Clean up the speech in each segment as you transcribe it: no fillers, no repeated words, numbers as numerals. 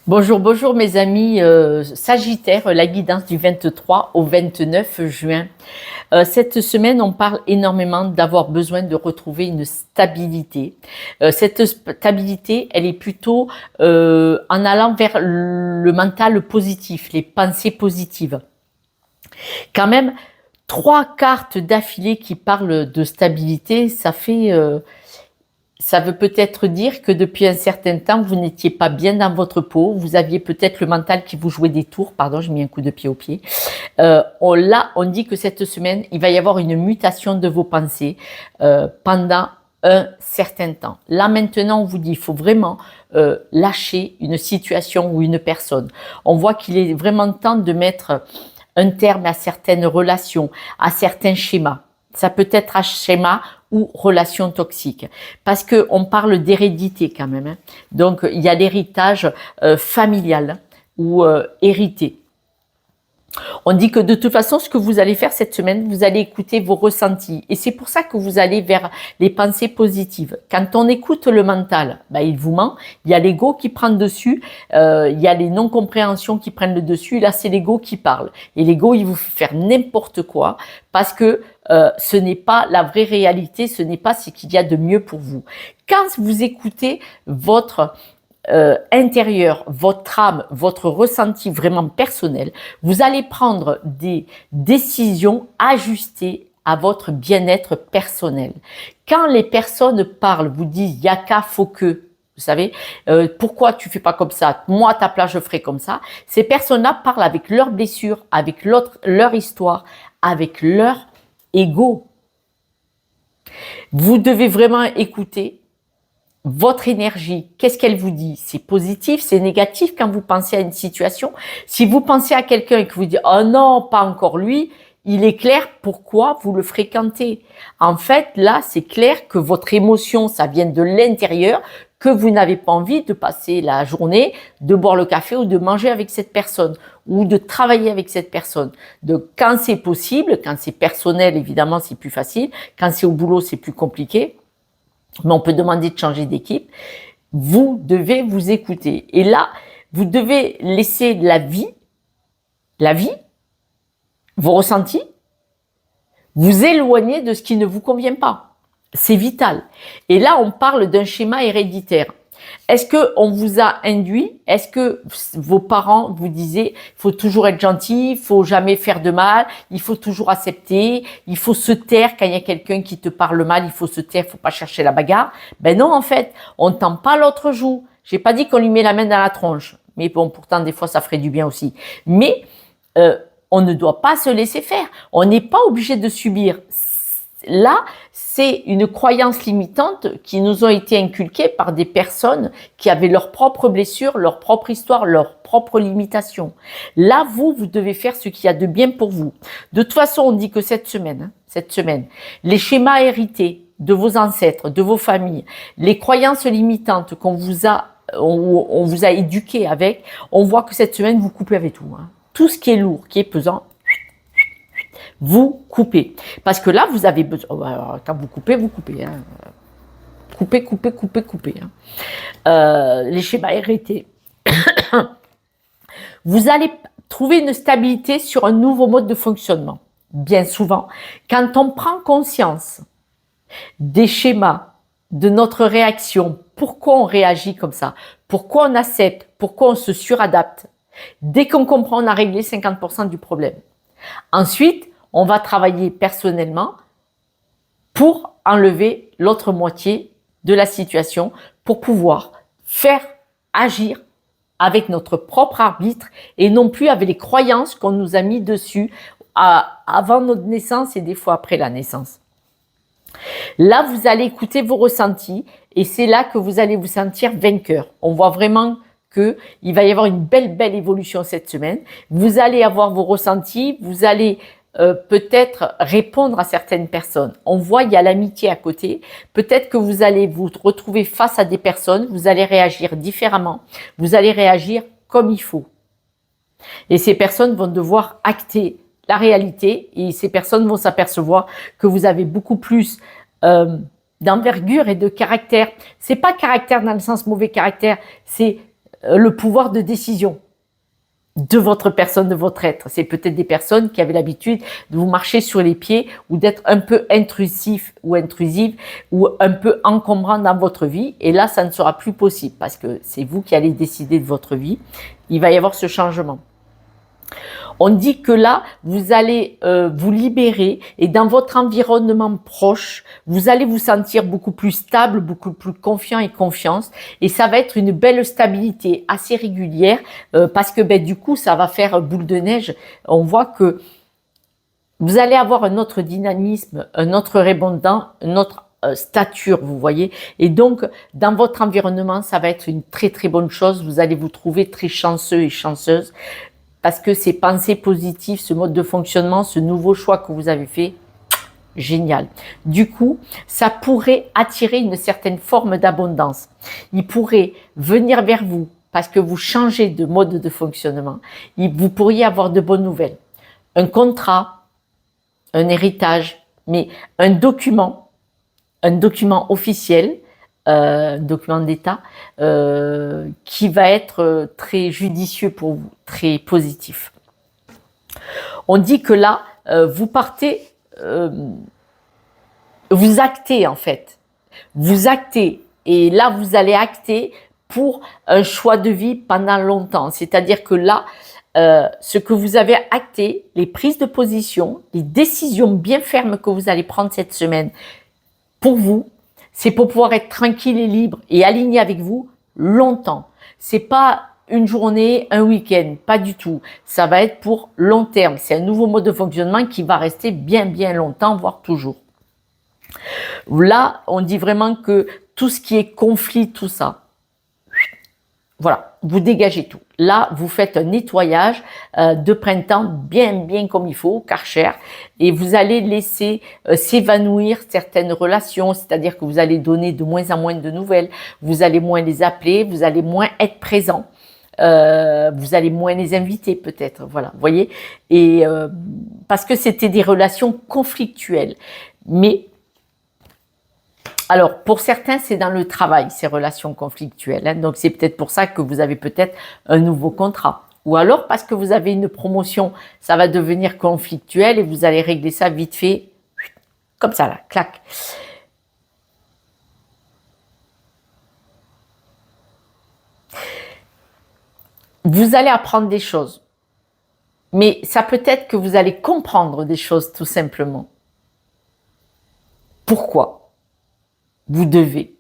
Bonjour, bonjour mes amis Sagittaire, la guidance du 23 au 29 juin. Cette semaine, on parle énormément d'avoir besoin de retrouver une stabilité. Cette stabilité, elle est plutôt en allant vers le mental positif, les pensées positives. Quand même, trois cartes d'affilée qui parlent de stabilité, ça veut peut-être dire que depuis un certain temps, vous n'étiez pas bien dans votre peau, vous aviez peut-être le mental qui vous jouait des tours, pardon, j'ai mis un coup de pied au pied. On dit que cette semaine, il va y avoir une mutation de vos pensées pendant un certain temps. Là maintenant, on vous dit, il faut vraiment lâcher une situation ou une personne. On voit qu'il est vraiment temps de mettre un terme à certaines relations, à certains schémas. Ça peut être un schéma ou relation toxique. Parce que on parle d'hérédité quand même. Hein. Donc, il y a l'héritage familial ou hérité. On dit que de toute façon, ce que vous allez faire cette semaine, vous allez écouter vos ressentis. Et c'est pour ça que vous allez vers les pensées positives. Quand on écoute le mental, il vous ment. Il y a l'ego qui prend le dessus. Il y a les non-compréhensions qui prennent le dessus. Et là, c'est l'ego qui parle. Et l'ego, il vous fait faire n'importe quoi parce que ce n'est pas la vraie réalité. Ce n'est pas ce qu'il y a de mieux pour vous. Quand vous écoutez votre intérieur, votre âme, votre ressenti vraiment personnel, vous allez prendre des décisions ajustées à votre bien-être personnel. Quand les personnes parlent, vous disent yaka, faut que, vous savez, pourquoi tu fais pas comme ça? Moi, à ta place, je ferai comme ça. Ces personnes-là parlent avec leurs blessures, avec leur histoire, avec leur ego. Vous devez vraiment écouter votre énergie, qu'est-ce qu'elle vous dit? C'est positif, c'est négatif quand vous pensez à une situation. Si vous pensez à quelqu'un et que vous dites « Oh non, pas encore lui », il est clair pourquoi vous le fréquentez. En fait, là, c'est clair que votre émotion, ça vient de l'intérieur, que vous n'avez pas envie de passer la journée, de boire le café ou de manger avec cette personne ou de travailler avec cette personne. Donc, quand c'est possible, quand c'est personnel, évidemment, c'est plus facile. Quand c'est au boulot, c'est plus compliqué. Mais on peut demander de changer d'équipe. Vous devez vous écouter. Et là, vous devez laisser la vie, vos ressentis, vous éloigner de ce qui ne vous convient pas. C'est vital. Et là, on parle d'un schéma héréditaire. Est-ce que on vous a induit? Est-ce que vos parents vous disaient il faut toujours être gentil, il faut jamais faire de mal, il faut toujours accepter, il faut se taire quand il y a quelqu'un qui te parle mal, il faut se taire, il faut pas chercher la bagarre. Ben non, en fait, on tend pas l'autre joue. J'ai pas dit qu'on lui met la main dans la tronche, mais bon, pourtant des fois ça ferait du bien aussi. Mais on ne doit pas se laisser faire. On n'est pas obligé de subir. Là, c'est une croyance limitante qui nous ont été inculquées par des personnes qui avaient leurs propres blessures, leur propre histoire, leurs propres limitations. Là, vous devez faire ce qu'il y a de bien pour vous. De toute façon, on dit que cette semaine, les schémas hérités de vos ancêtres, de vos familles, les croyances limitantes on vous a éduqué avec, on voit que cette semaine, vous coupez avec tout. Hein. Tout ce qui est lourd, qui est pesant, vous coupez. Parce que là, vous avez besoin... Quand vous coupez, vous coupez. Hein. Coupez. Hein. Les schémas hérités. Vous allez trouver une stabilité sur un nouveau mode de fonctionnement. Bien souvent, quand on prend conscience des schémas, de notre réaction, pourquoi on réagit comme ça, pourquoi on accepte, pourquoi on se suradapte, dès qu'on comprend, on a réglé 50% du problème. Ensuite, on va travailler personnellement pour enlever l'autre moitié de la situation, pour pouvoir faire agir avec notre propre arbitre et non plus avec les croyances qu'on nous a mis dessus avant notre naissance et des fois après la naissance. Là, vous allez écouter vos ressentis et c'est là que vous allez vous sentir vainqueur. On voit vraiment qu'il va y avoir une belle évolution cette semaine. Vous allez avoir vos ressentis, vous allez peut-être répondre à certaines personnes. On voit, il y a l'amitié à côté. Peut-être que vous allez vous retrouver face à des personnes, vous allez réagir différemment, vous allez réagir comme il faut. Et ces personnes vont devoir acter la réalité et ces personnes vont s'apercevoir que vous avez beaucoup plus d'envergure et de caractère. C'est pas caractère dans le sens mauvais caractère, c'est le pouvoir de décision de votre personne, de votre être. C'est peut-être des personnes qui avaient l'habitude de vous marcher sur les pieds ou d'être un peu intrusif ou intrusive ou un peu encombrant dans votre vie. Et là, ça ne sera plus possible parce que c'est vous qui allez décider de votre vie. Il va y avoir ce changement. On dit que là, vous allez vous libérer et dans votre environnement proche, vous allez vous sentir beaucoup plus stable, beaucoup plus confiant et confiance. Et ça va être une belle stabilité assez régulière parce que du coup, ça va faire boule de neige. On voit que vous allez avoir un autre dynamisme, un autre répondant, une autre stature, vous voyez. Et donc, dans votre environnement, ça va être une très très bonne chose. Vous allez vous trouver très chanceux et chanceuse. Parce que ces pensées positives, ce mode de fonctionnement, ce nouveau choix que vous avez fait, génial. Du coup, ça pourrait attirer une certaine forme d'abondance. Il pourrait venir vers vous parce que vous changez de mode de fonctionnement. Vous pourriez avoir de bonnes nouvelles. Un contrat, un héritage, mais un document officiel, document d'État, qui va être très judicieux pour vous, très positif. On dit que là, vous partez, vous actez en fait. Vous actez. Et là, vous allez acter pour un choix de vie pendant longtemps. C'est-à-dire que là, ce que vous avez acté, les prises de position, les décisions bien fermes que vous allez prendre cette semaine, pour vous, c'est pour pouvoir être tranquille et libre et aligné avec vous longtemps. C'est pas une journée, un week-end, pas du tout. Ça va être pour long terme. C'est un nouveau mode de fonctionnement qui va rester bien bien longtemps, voire toujours. Là, on dit vraiment que tout ce qui est conflit, tout ça, voilà, vous dégagez tout. Là, vous faites un nettoyage de printemps bien comme il faut, Karcher, et vous allez laisser s'évanouir certaines relations, c'est-à-dire que vous allez donner de moins en moins de nouvelles, vous allez moins les appeler, vous allez moins être présent, vous allez moins les inviter peut-être, voilà, vous voyez, et parce que c'était des relations conflictuelles, mais alors, pour certains, c'est dans le travail, ces relations conflictuelles. Hein, donc, c'est peut-être pour ça que vous avez peut-être un nouveau contrat. Ou alors, parce que vous avez une promotion, ça va devenir conflictuel et vous allez régler ça vite fait, comme ça, là, clac. Vous allez apprendre des choses. Mais ça peut être que vous allez comprendre des choses, tout simplement. Pourquoi vous devez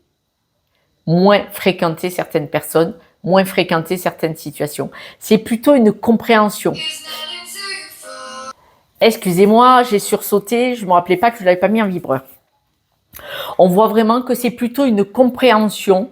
moins fréquenter certaines personnes, moins fréquenter certaines situations. C'est plutôt une compréhension. Excusez-moi, j'ai sursauté, je ne me rappelais pas que je ne l'avais pas mis en vibreur. On voit vraiment que c'est plutôt une compréhension,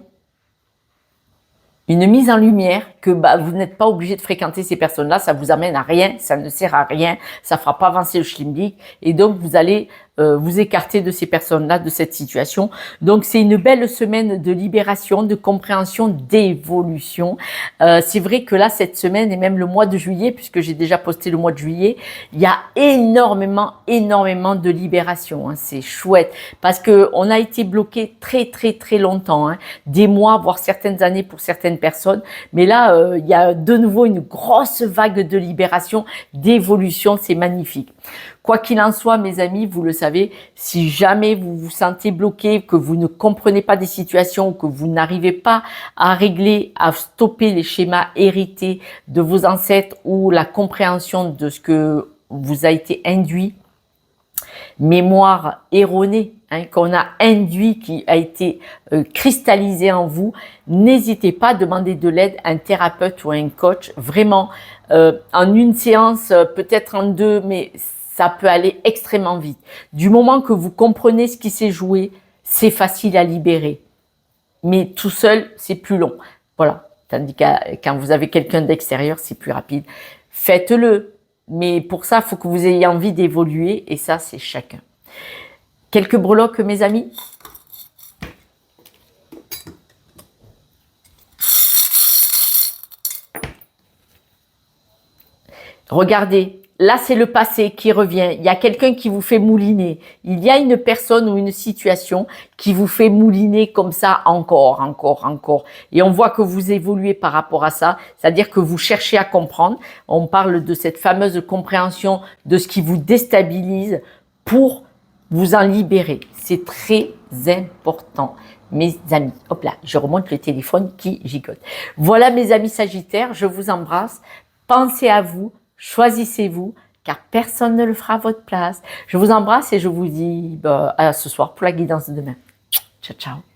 une mise en lumière que vous n'êtes pas obligé de fréquenter ces personnes-là, ça vous amène à rien, ça ne sert à rien, ça ne fera pas avancer le schlimblick et donc vous allez vous écarter de ces personnes-là, de cette situation. Donc c'est une belle semaine de libération, de compréhension, d'évolution. C'est vrai que là, cette semaine et même le mois de juillet, puisque j'ai déjà posté le mois de juillet, il y a énormément de libération. Hein. C'est chouette parce que on a été bloqué très longtemps, hein. Des mois, voire certaines années pour certaines personnes. Mais là, il y a de nouveau une grosse vague de libération, d'évolution. C'est magnifique. Quoi qu'il en soit, mes amis, vous le savez, si jamais vous vous sentez bloqué, que vous ne comprenez pas des situations, que vous n'arrivez pas à régler, à stopper les schémas hérités de vos ancêtres ou la compréhension de ce que vous a été induit, mémoire erronée, hein, qu'on a induit, qui a été cristallisé en vous, n'hésitez pas à demander de l'aide à un thérapeute ou à un coach. Vraiment, en une séance, peut-être en deux, mais ça peut aller extrêmement vite. Du moment que vous comprenez ce qui s'est joué, c'est facile à libérer. Mais tout seul, c'est plus long. Voilà. Tandis que quand vous avez quelqu'un d'extérieur, c'est plus rapide. Faites-le. Mais pour ça, il faut que vous ayez envie d'évoluer. Et ça, c'est chacun. Quelques breloques, mes amis. Regardez, là, c'est le passé qui revient. Il y a quelqu'un qui vous fait mouliner. Il y a une personne ou une situation qui vous fait mouliner comme ça encore, encore, encore. Et on voit que vous évoluez par rapport à ça. C'est-à-dire que vous cherchez à comprendre. On parle de cette fameuse compréhension de ce qui vous déstabilise pour vous en libérer. C'est très important, mes amis. Hop là, je remonte le téléphone qui gigote. Voilà, mes amis Sagittaires, je vous embrasse. Pensez à vous. Choisissez-vous, car personne ne le fera à votre place. Je vous embrasse et je vous dis à ce soir pour la guidance de demain. Ciao, ciao.